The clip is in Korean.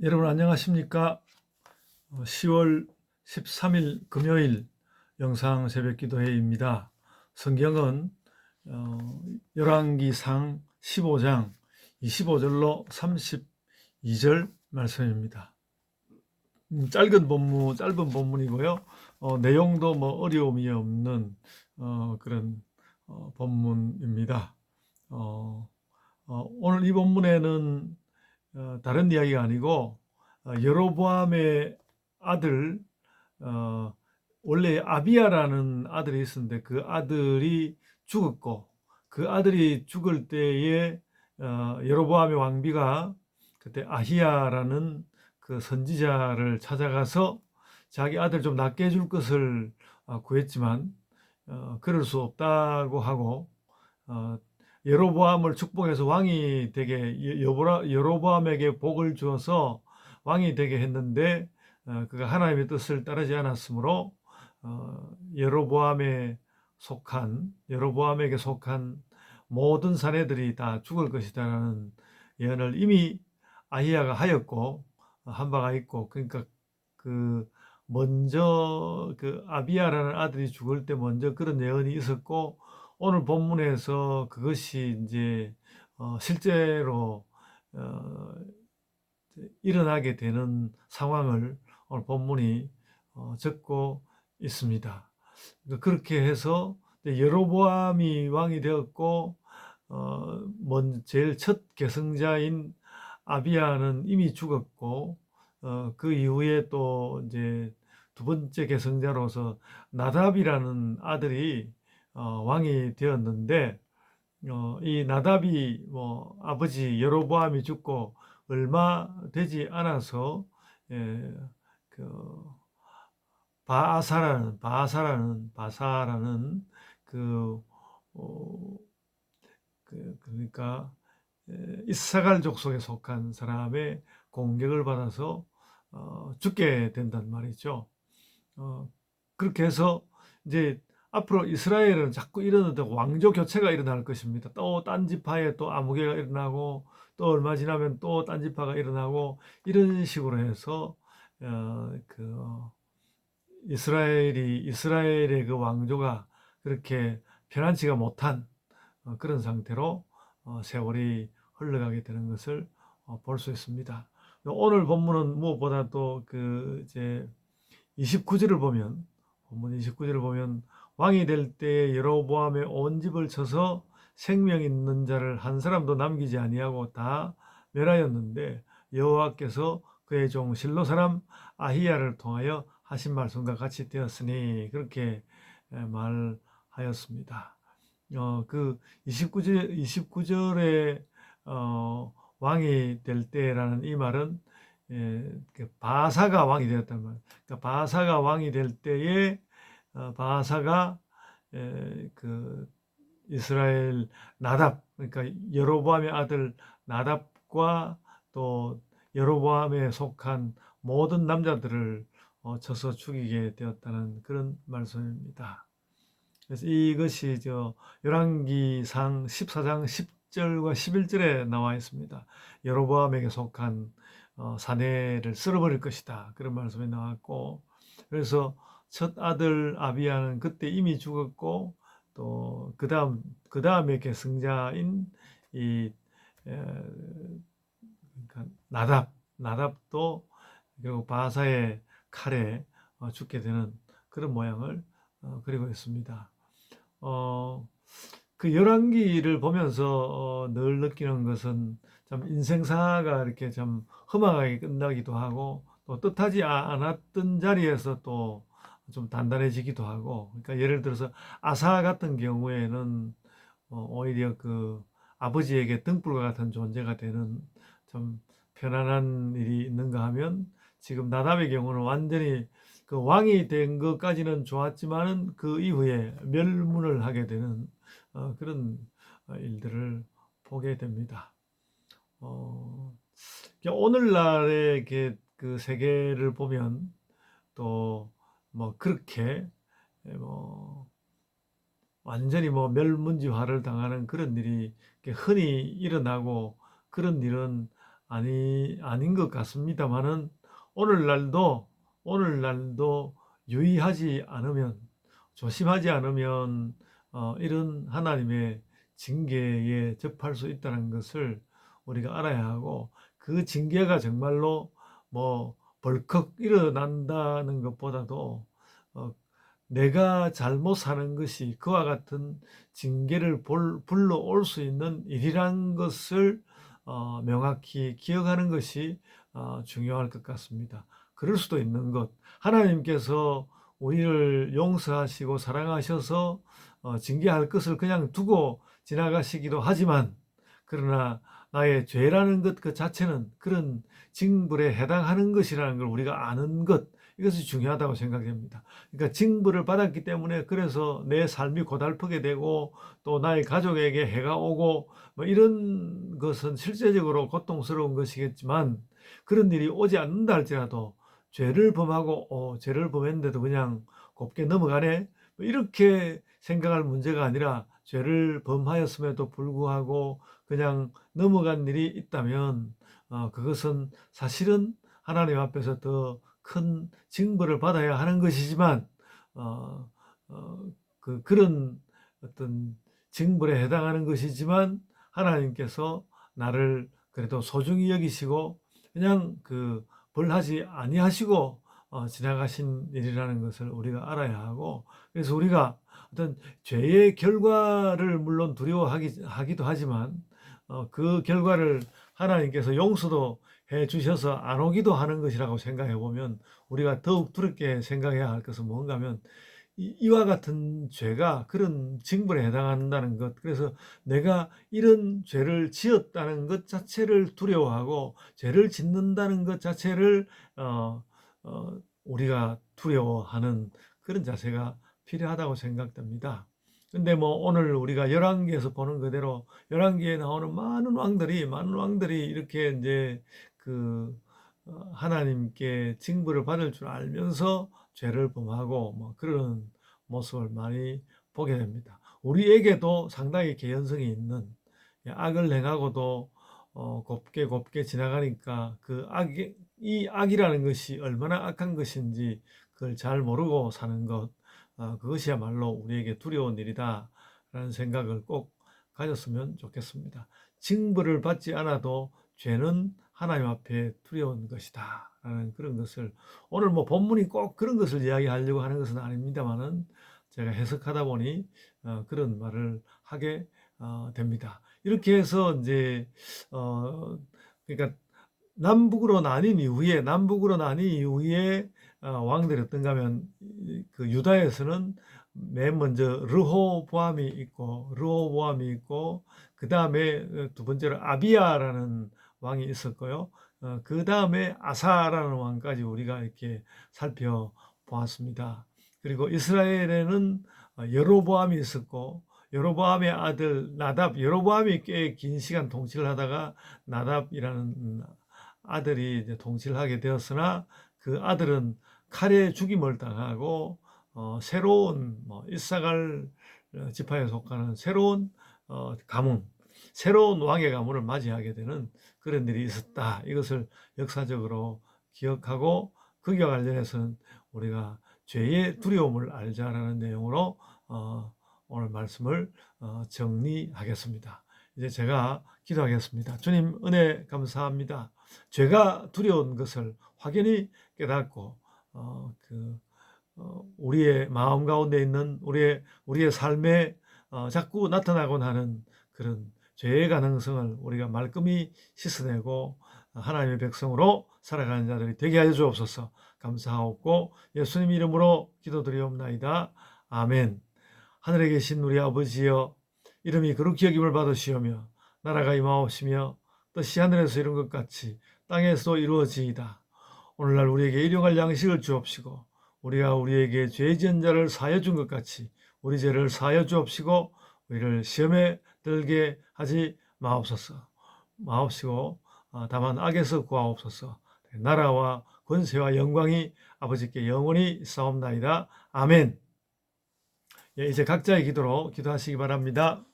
여러분 안녕하십니까? 10월 13일 금요일 영상 새벽 기도회입니다. 성경은 열왕기상 15장 25절로 32절 말씀입니다. 짧은 본문이고요. 내용도 뭐 어려움이 없는 그런 본문입니다. 오늘 이 본문에는 다른 이야기가 아니고 여로보암의 아들 원래 아비야라는 아들이 있었는데 그 아들이 죽었고 그 아들이 죽을 때에 여로보암의 왕비가 그때 아히야라는 그 선지자를 찾아가서 자기 아들 좀 낫게 해줄 것을 구했지만 그럴 수 없다고 하고 여로보암을 축복해서 왕이 되게 여로보암에게 복을 주어서 왕이 되게 했는데 그가 하나님의 뜻을 따르지 않았으므로 여로보암에게 속한 모든 사내들이 다 죽을 것이다라는 예언을 이미 아히야가 하였고 한 바가 있고, 그러니까 그 먼저 그 아비야라는 아들이 죽을 때 먼저 그런 예언이 있었고, 오늘 본문에서 그것이 이제 실제로 일어나게 되는 상황을 오늘 본문이 적고 있습니다. 그렇게 해서 여로보암이 왕이 되었고 제일 첫 계승자인 아비야는 이미 죽었고 그 이후에 또 이제 두 번째 계승자로서 나답이라는 아들이 왕이 되었는데 이 나답이 아버지 여로보암이 죽고 얼마 되지 않아서 그 바사라는 그러니까 이스사갈 족속에 속한 사람의 공격을 받아서 죽게 된단 말이죠. 그렇게 해서 이제 앞으로 이스라엘은 자꾸 이러는데 왕조 교체가 일어날 것입니다. 또 딴 지파에 또 아무개가 일어나고 또 얼마 지나면 또 딴 지파가 일어나고 이런 식으로 해서 이스라엘의 그 왕조가 그렇게 편안치가 못한 그런 상태로 세월이 흘러가게 되는 것을 볼 수 있습니다. 오늘 본문은 무엇보다도 이제 29절을 보면, 본문 29절을 보면 왕이 될 때에 여로보암의 온 집을 쳐서 생명 있는 자를 한 사람도 남기지 아니하고 다 멸하였는데 여호와께서 그의 종 실로 사람 아히야를 통하여 하신 말씀과 같이 되었으니, 그렇게 말하였습니다. 그 29절에 왕이 될 때라는 이 말은 바사가 왕이 되었단 말이에요. 그러니까 바사가 왕이 될 때에 바사가 그 이스라엘 나답, 그러니까 여로보암의 아들 나답과 또 여로보암에 속한 모든 남자들을 쳐서 죽이게 되었다는 그런 말씀입니다. 그래서 이것이 열왕기상 14장 10절과 11절에 나와 있습니다. 여로보암에게 속한 사내를 쓸어버릴 것이다, 그런 말씀이 나왔고, 그래서 첫 아들 아비야는 그때 이미 죽었고, 또 그 다음에 계승자인 이 그러니까 나답도 결국 바사의 칼에 죽게 되는 그런 모양을 그리고 있습니다. 그 열왕기를 보면서 늘 느끼는 것은 참 인생사가 이렇게 좀 험악하게 끝나기도 하고, 또 뜻하지 않았던 자리에서 또 좀 단단해지기도 하고, 그러니까 예를 들어서 아사 같은 경우에는 오히려 그 아버지에게 등불과 같은 존재가 되는 좀 편안한 일이 있는가 하면, 지금 나답의 경우는 완전히 그 왕이 된 것까지는 좋았지만은 그 이후에 멸문을 하게 되는 그런 일들을 보게 됩니다. 오늘날의 그 세계를 보면 또 그렇게 완전히 멸문지화를 당하는 그런 일이 흔히 일어나고, 그런 일은 아닌 것 같습니다만은 오늘날도 유의하지 않으면, 조심하지 않으면 이런 하나님의 징계에 접할 수 있다는 것을 우리가 알아야 하고, 그 징계가 정말로 뭐 벌컥 일어난다는 것보다도 어, 내가 잘못 사는 것이 그와 같은 징계를 불러올 수 있는 일이란 것을 명확히 기억하는 것이 중요할 것 같습니다. 그럴 수도 있는 것, 하나님께서 우리를 용서하시고 사랑하셔서 징계할 것을 그냥 두고 지나가시기도 하지만, 그러나 나의 죄라는 것 그 자체는 그런 징벌에 해당하는 것이라는 걸 우리가 아는 것, 이것이 중요하다고 생각됩니다. 그러니까 징벌을 받았기 때문에 그래서 내 삶이 고달프게 되고 또 나의 가족에게 해가 오고 뭐 이런 것은 실제적으로 고통스러운 것이겠지만, 그런 일이 오지 않는다 할지라도 죄를 범하고 죄를 범했는데도 그냥 곱게 넘어가네, 뭐 이렇게 생각할 문제가 아니라, 죄를 범하였음에도 불구하고 그냥 넘어간 일이 있다면 그것은 사실은 하나님 앞에서 더 큰 징벌을 받아야 하는 것이지만, 어, 어, 그런 어떤 징벌에 해당하는 것이지만 하나님께서 나를 그래도 소중히 여기시고 그냥 벌하지 아니하시고 지나가신 일이라는 것을 우리가 알아야 하고, 그래서 우리가 어떤 죄의 결과를 물론 두려워하기도 하지만 그 결과를 하나님께서 용서도 해 주셔서 안 오기도 하는 것이라고 생각해 보면, 우리가 더욱 두렵게 생각해야 할 것은 뭔가 하면, 이와 같은 죄가 그런 징벌에 해당한다는 것, 그래서 내가 이런 죄를 지었다는 것 자체를 두려워하고 죄를 짓는다는 것 자체를 우리가 두려워하는 그런 자세가 필요하다고 생각됩니다. 근데 뭐 오늘 우리가 열왕기에서 보는 그대로 열왕기에 나오는 많은 왕들이 이렇게 이제 하나님께 징벌을 받을 줄 알면서 죄를 범하고 뭐 그런 모습을 많이 보게 됩니다. 우리에게도 상당히 개연성이 있는, 악을 행하고도 곱게 지나가니까 이 악이라는 것이 얼마나 악한 것인지 그걸 잘 모르고 사는 것, 그것이야말로 우리에게 두려운 일이다 라는 생각을 꼭 가졌으면 좋겠습니다. 징벌을 받지 않아도 죄는 하나님 앞에 두려운 것이다 라는 그런 것을, 오늘 뭐 본문이 꼭 그런 것을 이야기하려고 하는 것은 아닙니다만은 제가 해석하다 보니 그런 말을 하게 됩니다. 이렇게 해서 이제 그러니까 남북으로 나뉜 이후에 왕들이 어떤가 하면, 그 유다에서는 맨 먼저 르호보암이 있고 그 다음에 두 번째로 아비야라는 왕이 있었고요. 그 다음에 아사라는 왕까지 우리가 이렇게 살펴보았습니다. 그리고 이스라엘에는 여로보암이 있었고, 여로보암의 아들 나답, 여로보암이 꽤 긴 시간 통치를 하다가 나답이라는 아들이 이제 통치를 하게 되었으나, 그 아들은 칼에 죽임을 당하고 새로운 이사갈 지파에 속하는 새로운 가문, 새로운 왕의 가문을 맞이하게 되는 그런 일이 있었다. 이것을 역사적으로 기억하고, 거기와 관련해서는 우리가 죄의 두려움을 알자라는 내용으로 오늘 말씀을 정리하겠습니다. 이제 제가 기도하겠습니다. 주님, 은혜 감사합니다. 죄가 두려운 것을 확연히 깨닫고 우리의 마음 가운데 있는 우리의 삶에 자꾸 나타나곤 하는 그런 죄의 가능성을 우리가 말끔히 씻어내고 하나님의 백성으로 살아가는 자들이 되게 하여 주옵소서. 감사하옵고 예수님 이름으로 기도드리옵나이다. 아멘. 하늘에 계신 우리 아버지여, 이름이 거룩히 여김을 받으시오며 나라가 임하옵시며 뜻이 하늘에서 이룬 것 같이 땅에서 이루어지이다. 오늘날 우리에게 일용할 양식을 주옵시고, 우리가 우리에게 죄 지은 자를 사하여 준 것 같이 우리 죄를 사하여 주옵시고, 우리를 시험에 들게 하지 마옵시고 다만 악에서 구하옵소서. 나라와 권세와 영광이 아버지께 영원히 있사옵나이다. 아멘. 예, 이제 각자의 기도로 기도하시기 바랍니다.